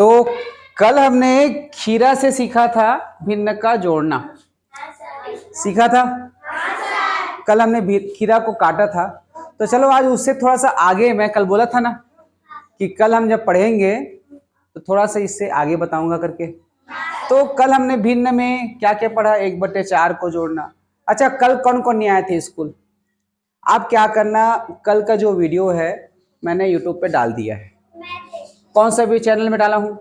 तो कल हमने खीरा से सीखा था भिन्न का जोड़ना, सीखा था। कल हमने खीरा को काटा था। तो चलो आज उससे थोड़ा सा आगे, मैं कल बोला था ना कि कल हम जब पढ़ेंगे तो थोड़ा सा इससे आगे बताऊंगा करके। तो कल हमने भिन्न में क्या क्या पढ़ा, 1/4 को जोड़ना। अच्छा, कल कौन कौन नहीं आए थे स्कूल? आप क्या करना, कल का जो वीडियो है मैंने यूट्यूब पे डाल दिया है। कौन सा भी चैनल में डाला हूँ?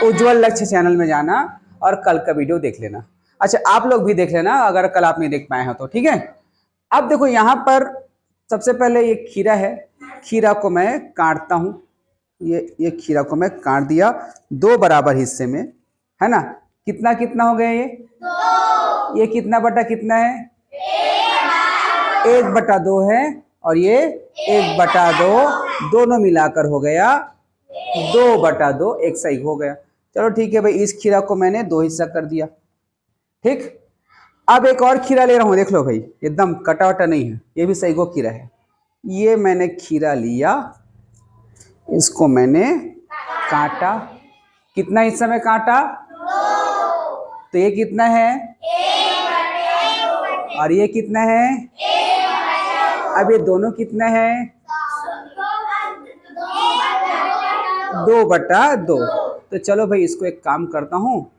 उज्जवल लक्ष्य चैनल में जाना और कल का वीडियो देख लेना। अच्छा, आप लोग भी देख लेना अगर कल आप नहीं देख पाए हो तो, ठीक है। अब देखो यहाँ पर सबसे पहले ये खीरा है, खीरा को मैं काटता हूँ। ये खीरा को मैं काट दिया 2 बराबर हिस्से में, है ना। कितना कितना हो गया ये? 2। ये कितना बटा कितना है? 1/2 है, और ये 1/2 दोनों मिलाकर हो गया 2/2, एक सही हो गया। चलो ठीक है भाई, इस खीरा को मैंने 2 हिस्सा कर दिया। ठीक, अब एक और खीरा ले रहा हूं, देख लो भाई, एकदम कटा वटा नहीं है, ये भी सही गो खीरा है। ये मैंने खीरा लिया, इसको मैंने काटा। कितना हिस्सा में काटा? 2। तो ये कितना है? 1/2। और ये कितना है? 1/2। अब ये दोनों कितना है? 2/2। तो चलो भाई, इसको एक काम करता हूँ,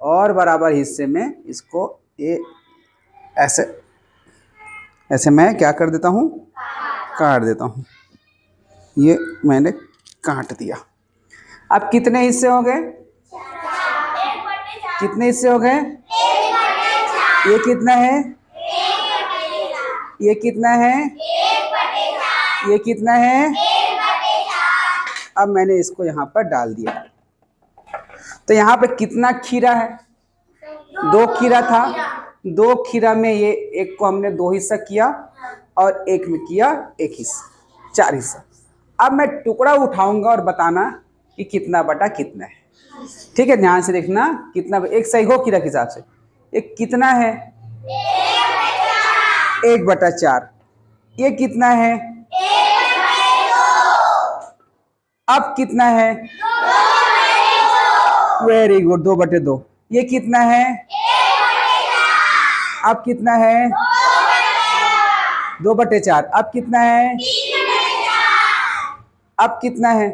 और बराबर हिस्से में इसको ये ऐसे ऐसे मैं क्या कर देता हूँ, काट देता हूँ। ये मैंने काट दिया। अब कितने हिस्से हो गए? कितने हिस्से हो गए? ये कितना है? ये कितना है? ये कितना है? अब मैंने इसको यहाँ पर डाल दिया। तो यहाँ पे कितना खीरा है? 2 खीरा था। 2 खीरा में ये एक को हमने 2 हिस्सा किया, और एक में किया 1 हिस्सा, 4 हिस्सा। अब मैं टुकड़ा उठाऊंगा और बताना कि कितना बटा कितना है। ठीक है, ध्यान से देखना। कितना, एक सही हो खीरा के हिसाब से। एक कितना है? 1/4। ये कितना है? अब कितना है? Very good, 2/2। ये कितना है? अब कितना है? 2/4। अब कितना है? अब कितना है?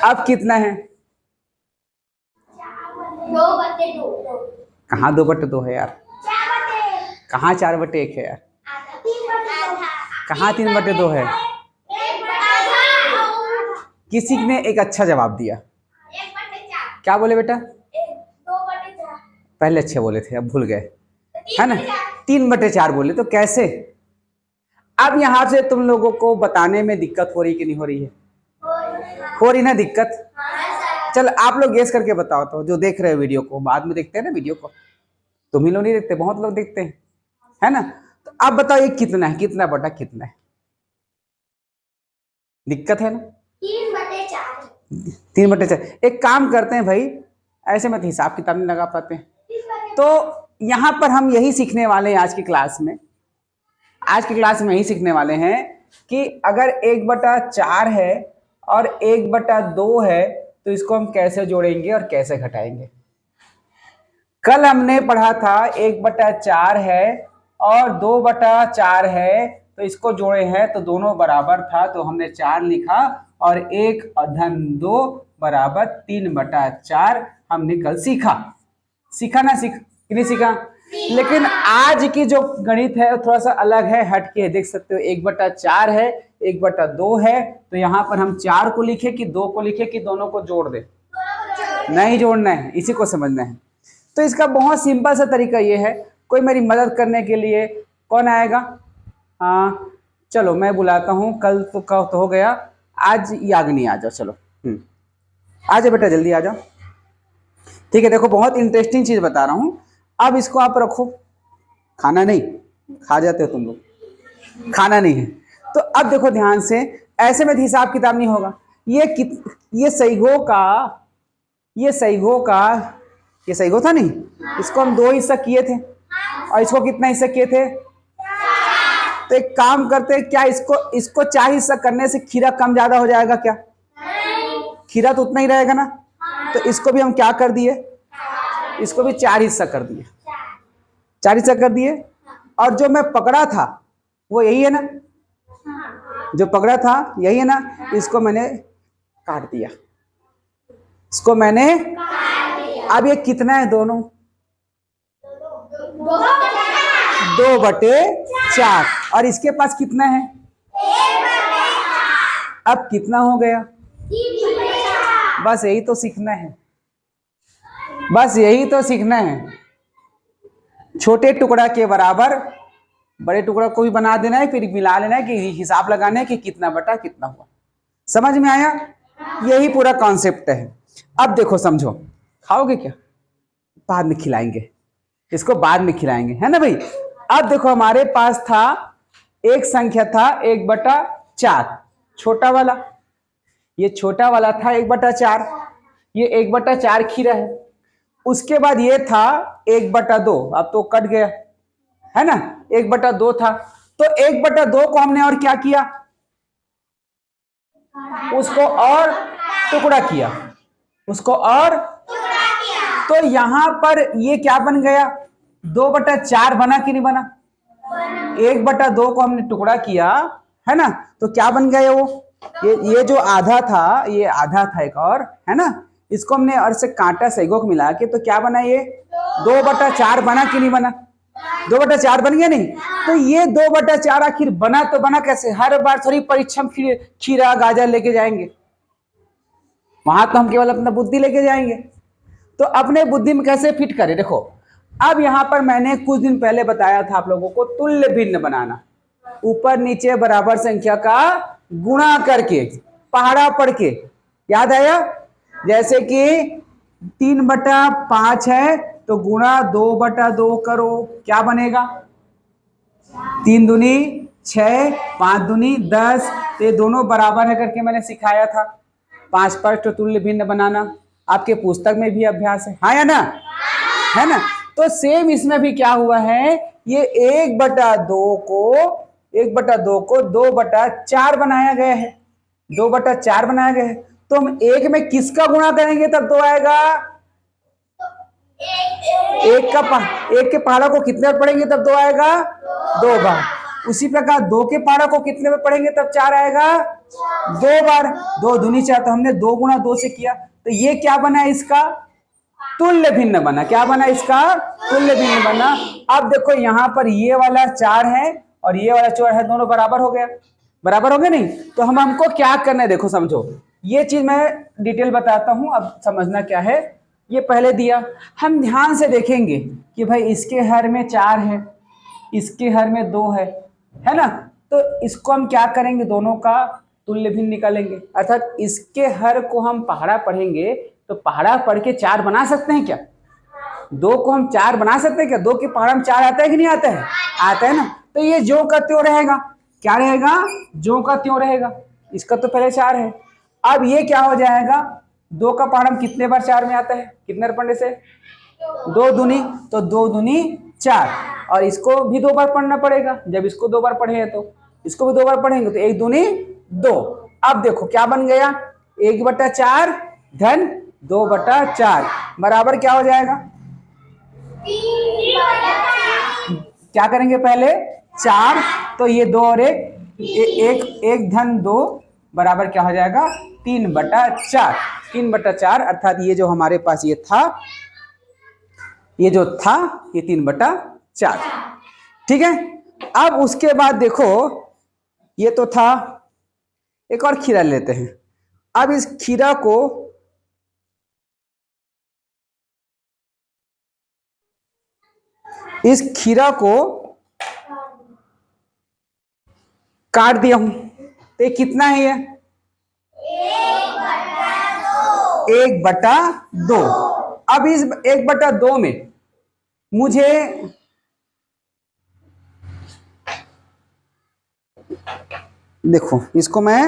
अब कितना है? कहाँ 2/2 है यार? कहाँ 4/1 है यार? कहाँ 3/2 है? किसी ने एक अच्छा जवाब दिया। क्या बोले बेटा? 2/4। पहले अच्छे बोले थे, अब भूल गए, है ना। 3/4 बोले, तो कैसे? अब यहां से तुम लोगों को बताने में दिक्कत हो रही कि नहीं हो रही है? हो रही ना दिक्कत? चल आप लोग गेस करके बताओ, तो जो देख रहे हो वीडियो को, बाद में देखते हैं ना वीडियो को, तुम ही लोग नहीं देखते, बहुत लोग देखते हैं, है ना। तो आप बताओ ये कितना है, कितना बटा कितना है? दिक्कत है ना? 3/4। एक काम करते हैं भाई, ऐसे में तो हिसाब किताब नहीं लगा पाते हैं। तो यहाँ पर हम यही सीखने वाले हैं आज की क्लास में। आज की क्लास में यही सीखने वाले हैं कि अगर 1/4 है और 1/2 है तो इसको हम कैसे जोड़ेंगे और कैसे घटाएंगे। कल हमने पढ़ा था 1/4 है और 2/4 है, तो इसको जोड़े हैं तो दोनों बराबर था, तो हमने 4 लिखा, और 1+2 बराबर 3/4 हमने कल सीखा। सीखा ना? सीख नहीं सीखा? लेकिन आज की जो गणित है वो थोड़ा सा अलग है, हट के देख सकते हो। 1/4 है, 1/2 है, तो यहाँ पर हम 4 को लिखे कि 2 को लिखे कि दोनों को जोड़ दे? नहीं जोड़ना है, इसी को समझना है। तो इसका बहुत सिंपल सा तरीका ये है। कोई मेरी मदद करने के लिए कौन आएगा? हाँ चलो, मैं बुलाता हूँ। कल तो हो गया, आज याग्नि आ जाओ। चलो आ जाओ बेटा, जल्दी आ जाओ। ठीक है, देखो बहुत इंटरेस्टिंग चीज बता रहा हूँ। अब इसको आप रखो, खाना नहीं, खा जाते हो तुम लोग, खाना नहीं है। तो अब देखो ध्यान से, ऐसे में हिसाब किताब नहीं होगा। ये सहीगो का, ये सहीगो था नहीं, इसको हम 2 हिस्सा किए थे, और इसको कितना हिस्सा किए थे? तो एक काम करते हैं, क्या इसको इसको 4 हिस्सा करने से खीरा कम ज्यादा हो जाएगा क्या? खीरा तो उतना ही रहेगा ना। तो इसको भी हम क्या कर दिए, इसको भी 4 हिस्सा कर दिए, 4 हिस्सा कर दिए। और जो मैं पकड़ा था वो यही है ना, जो पकड़ा था यही है ना, इसको मैंने काट दिया, इसको मैंने। अब ये कितना है दोनों? 2/4। और इसके पास कितना है? अब कितना हो गया? बस यही तो सीखना है, बस यही तो सीखना है। छोटे टुकड़ा के बराबर बड़े टुकड़ा को भी बना देना है, फिर मिला लेना है कि हिसाब लगाना है कि कितना बटा कितना हुआ। समझ में आया? यही पूरा कॉन्सेप्ट है। अब देखो समझो, खाओगे क्या? बाद में खिलाएंगे, इसको बाद में खिलाएंगे, है ना भाई। अब देखो हमारे पास था एक संख्या था 1/4, छोटा वाला, ये छोटा वाला था 1/4, ये 1/4 खीरा है। उसके बाद ये था 1/2, अब तो कट गया है ना, 1/2 था। तो 1/2 को हमने और क्या किया, उसको और टुकड़ा किया, उसको और तो यहां पर ये क्या बन गया, 2/4 बना कि नहीं बना? 1/2 को हमने टुकड़ा किया है ना, तो क्या बन गया वो, ये जो आधा था, ये आधा था एक और, है ना, इसको हमने और से कांटा सैगो को मिला के तो क्या बना, ये 2/4 बना कि नहीं बना? 2/4 बन गया नहीं? तो ये 2/4 आखिर बना तो बना कैसे? हर बार थोड़ी परीक्षा में खीरा गाजर लेके जाएंगे, वहां तो हम केवल अपना बुद्धि लेके जाएंगे। तो अपने बुद्धि में कैसे फिट करें? देखो अब यहां पर मैंने कुछ दिन पहले बताया था आप लोगों को तुल्य भिन्न बनाना, ऊपर नीचे बराबर संख्या का गुणा करके, पहाड़ा पढ़ के, याद आया? जैसे कि 3/5 है तो गुणा 2/2 करो, क्या बनेगा? 3 दूनी 6, 5 दूनी 10, तो ये दोनों बराबर है करके मैंने सिखाया था। 5 पर तो तुल्य भिन्न बनाना आपके पुस्तक में भी अभ्यास है, हाँ या ना, है ना। तो सेम इसमें भी क्या हुआ है, ये 1/2 को 2/4 बनाया गया है, 2/4 बनाया गया है। तो हम एक में किसका गुणा करेंगे तब 2 आएगा? एक के पहाड़ा को कितने बार पढ़ेंगे तब 2 आएगा? 2 बार। उसी प्रकार 2 के पहाड़ा को कितने बार पढ़ेंगे तब 4 आएगा? 2 बार। 2 दूनी 4, तो हमने 2 गुणा 2 से किया, तो ये क्या बना इसका? तुल्य भिन्न बना। क्या बना इसका? तुल्य भिन्न बना। अब देखो यहां पर ये वाला 4 है और ये वाला 4 है, दोनों बराबर हो गया, बराबर हो गया नहीं? तो हमको क्या करना है, देखो समझो, ये चीज मैं डिटेल बताता हूं, अब समझना क्या है। ये पहले दिया, हम ध्यान से देखेंगे कि भाई इसके हर में 4 है, इसके हर में 2 है ना, तो इसको हम क्या करेंगे, दोनों का तुल्य भिन्न निकालेंगे, अर्थात इसके हर को हम पहाड़ा पढ़ेंगे तो पहाड़ा पढ़ के 4 बना सकते हैं क्या? 2 को हम 4 बना सकते हैं क्या? 2 के पहाड़ा में 4 आता है कि नहीं आता है? आता है ना। तो ये ज्यों का त्यों रहेगा, क्या रहेगा? ज्यों का त्यों रहेगा। इसका तो पहले 4 है, अब ये क्या हो जाएगा, 2 का पहाड़ा में कितने बार 4 में आता है, कितने बार पढ़ने से? 2 दूनी, तो 2 दूनी 4, और इसको भी 2 बार पढ़ना पड़ेगा। जब इसको 2 बार पढ़े तो इसको भी 2 बार पढ़ेंगे, तो 1 दूनी 2। अब देखो क्या बन गया, 1/4 धन 2/4 बराबर क्या हो जाएगा? क्या करेंगे पहले? 4, तो ये 2 और 1 धन 2 बराबर क्या हो जाएगा? 3/4। 3/4 अर्थात ये जो हमारे पास ये था, ये जो था ये 3/4, ठीक है। अब उसके बाद देखो ये तो था, एक और खीरा लेते हैं। अब इस खीरा को काट दिया हूं, तो ये कितना है? ये 1/2। अब इस 1/2 में मुझे देखो, इसको मैं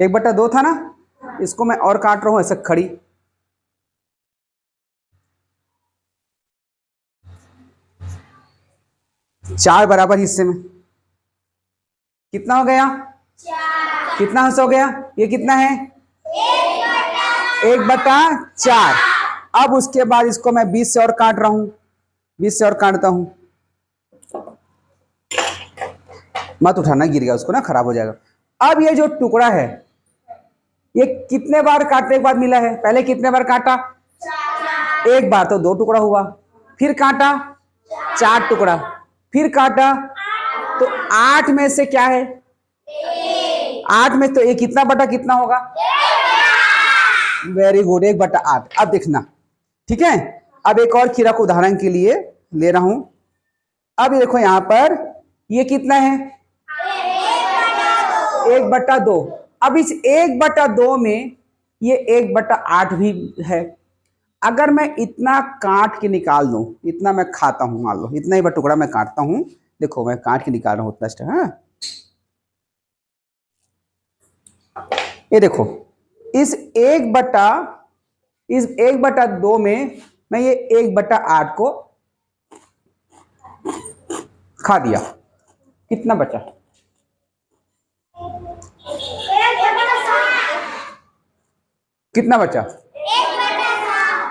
1/2 था ना, इसको मैं और काट रहा हूं ऐसा खड़ी, चार बराबर हिस्से में, कितना हो गया? कितना अंश हो गया? ये कितना है? 1/4। अब उसके बाद इसको मैं 20 से और काट रहा हूं, 20 से और काटता हूं। मत उठाना, गिर गया उसको ना, खराब हो जाएगा। अब ये जो टुकड़ा है ये कितने बार काटने के बाद मिला है? पहले कितने बार काटा? एक बार, तो 2 टुकड़ा हुआ। फिर काटा 4 टुकड़ा, फिर काटा तो 8 में से क्या है? 8 में तो ये कितना बटा कितना होगा? Very good, 1/8। अब देखना, ठीक है। अब एक और खीरा को उदाहरण के लिए ले रहा हूं। अब ये देखो यहां पर ये कितना है? 1/2। अब इस 1/2 में ये 1/8 भी है। अगर मैं इतना काट के निकाल दूं, इतना मैं खाता हूं, मान लो इतना ही टुकड़ा मैं काटता हूं, देखो मैं काट के निकाल रहा हूं उतना। हाँ, ये देखो इस 1/2 में मैं ये 1/8 को खा दिया, कितना बचा? कितना बचा?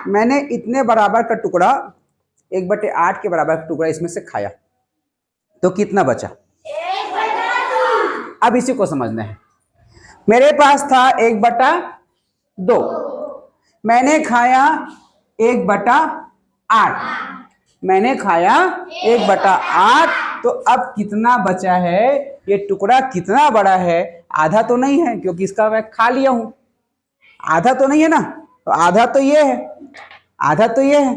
मैंने इतने बराबर का टुकड़ा, 1/8 के बराबर का टुकड़ा इसमें से खाया, तो कितना बचा? अब इसी को समझना है। मेरे पास था 1/2, मैंने खाया 1/8, मैंने खाया 1/8, तो अब कितना बचा है? ये टुकड़ा कितना बड़ा है? आधा तो नहीं है, क्योंकि इसका मैं खा लिया हूं। आधा तो नहीं है ना, तो आधा तो ये है, आधा तो ये है,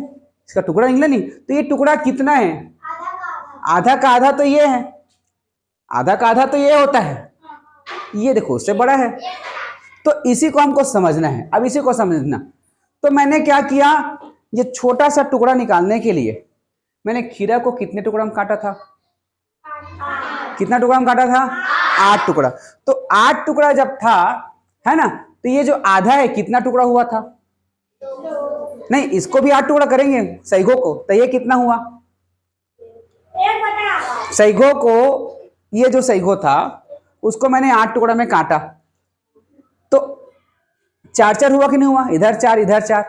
इसका टुकड़ा निकला नहीं। तो ये टुकड़ा कितना है? आधा का आधा तो ये है, आधा का आधा तो ये होता है। ये देखो उससे बड़ा है, तो इसी को हमको समझना है। अब इसी को समझना, तो मैंने क्या किया, ये छोटा सा टुकड़ा निकालने के लिए मैंने खीरा को कितने टुकड़ा में काटा था? कितना टुकड़ा में काटा था? 8 टुकड़ा। तो 8 टुकड़ा जब था, है ना, तो ये जो आधा है कितना टुकड़ा हुआ था? नहीं, इसको भी 8 टुकड़ा करेंगे सहीगो को, तो ये कितना हुआ? सहीगो को, ये जो सहीगो था उसको मैंने 8 टुकड़ा में काटा, तो 4 हुआ कि नहीं हुआ? इधर 4 इधर 4,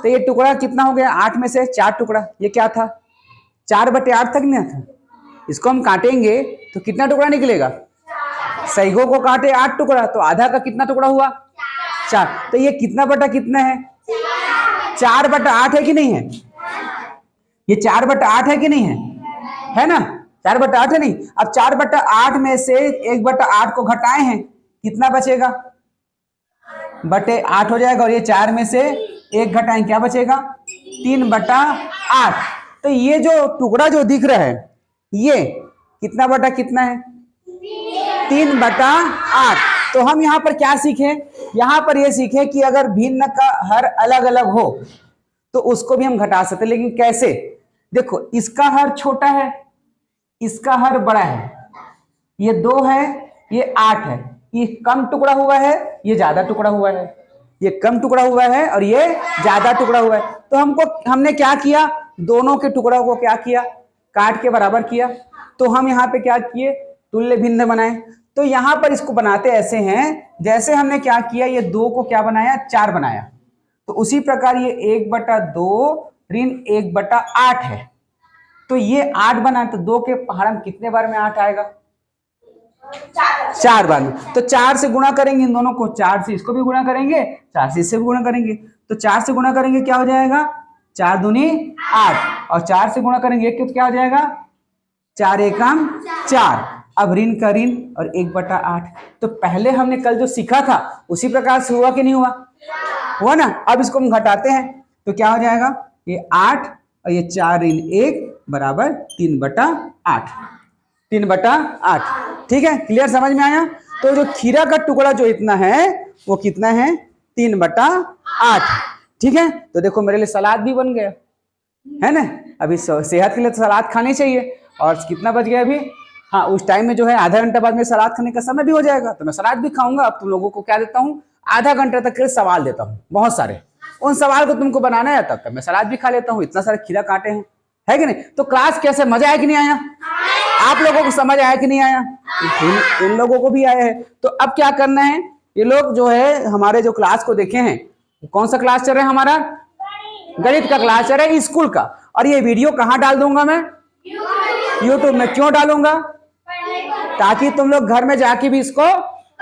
तो ये टुकड़ा कितना हो गया? 8 में से 4 टुकड़ा, ये क्या था? 4/8 तक नहीं था। इसको हम काटेंगे तो कितना टुकड़ा निकलेगा? सहीगो को काटे 8 टुकड़ा, तो आधा का कितना टुकड़ा हुआ? 4। तो ये कितना बटा कितना है? 4/8 है कि नहीं है? ये 4/8 है कि नहीं है? है ना, 4/8 है नहीं। अब 4/8 में से 1/8 को घटाए हैं, कितना बचेगा? 8 हो जाएगा, और ये 4 में से 1 घटाएं, क्या बचेगा? 3/8। तो ये जो टुकड़ा जो दिख रहा है ये कितना बटा कितना है? 3/8। तो हम यहाँ पर क्या सीखे? यहाँ पर ये सीखे कि अगर भिन्न का हर अलग अलग हो तो उसको भी हम घटा सकते, लेकिन कैसे? देखो, इसका हर छोटा है, इसका हर बड़ा है, ये 2 है, ये 8 है, ये कम टुकड़ा हुआ है, ये ज्यादा टुकड़ा हुआ है, ये कम टुकड़ा हुआ है और ये ज्यादा टुकड़ा हुआ है। तो हमने क्या किया? दोनों के टुकड़ों को क्या किया? काट के बराबर किया। तो हम यहाँ पे क्या किए? तुल्य भिन्न बनाए। तो यहाँ पर इसको बनाते ऐसे हैं जैसे हमने क्या किया, ये 2 को क्या बनाया? 4 बनाया। तो उसी प्रकार ये 1/2 ऋण 1/8 है, तो ये 8 बना, तो 2 के पहाड़ में कितने बार में 8 आएगा? 4 बार में। तो 4 से गुणा करेंगे इन दोनों को, 4 से इसको भी गुणा करेंगे, 4 से इससे भी गुणा करेंगे। तो 4 से गुणा करेंगे क्या हो जाएगा? 4 दूनी 8, और 4 से गुणा करेंगे एक, क्या हो जाएगा? 4 एकम 4। अब ऋण का ऋण और 1/8। तो पहले हमने कल जो सीखा था उसी प्रकार से हुआ कि नहीं हुआ? हुआ ना। अब इसको हम घटाते हैं तो क्या हो जाएगा? ये 8 और ये 4 ऋण 1 बराबर 3/8। 3/8, ठीक है, क्लियर, समझ में आया? तो जो खीरा का टुकड़ा जो इतना है वो कितना है? 3/8, ठीक है। तो देखो मेरे लिए सलाद भी बन गया, है ना। अभी सेहत के लिए तो सलाद खानी चाहिए। और कितना बच गया अभी? हाँ, उस टाइम में जो है आधा घंटा बाद में सलाद खाने का समय भी हो जाएगा, तो मैं सलाद भी खाऊंगा। अब तुम लोगों को क्या देता हूँ? आधा घंटे तक के सवाल देता हूँ, बहुत सारे। उन सवाल को तुमको बनाना है, तब तक मैं सलाद भी खा लेता हूँ। इतना सारा खीरा काटे हैं, है कि नहीं? तो क्लास कैसे, मजा आया कि नहीं आया? आप लोगों को समझ आया कि नहीं आया? इन लोगों को भी आया है। तो अब क्या करना है, ये लोग जो है हमारे जो क्लास को देखे हैं, कौन सा क्लास चल रहा है हमारा? गणित का क्लास चल रहा है स्कूल का। और ये वीडियो कहाँ डाल दूंगा मैं? यूट्यूब में। क्यों डालूंगा? ताकि तुम लोग घर में जाके भी इसको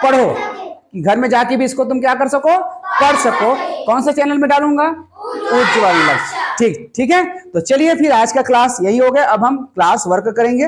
पढ़ो, कि घर में जाके भी इसको तुम क्या कर सको, पढ़ सको। कौन से चैनल में डालूंगा? उज्ज्वल लक्ष्य। ठीक है, तो चलिए फिर आज का क्लास यही हो गया। अब हम क्लास वर्क करेंगे।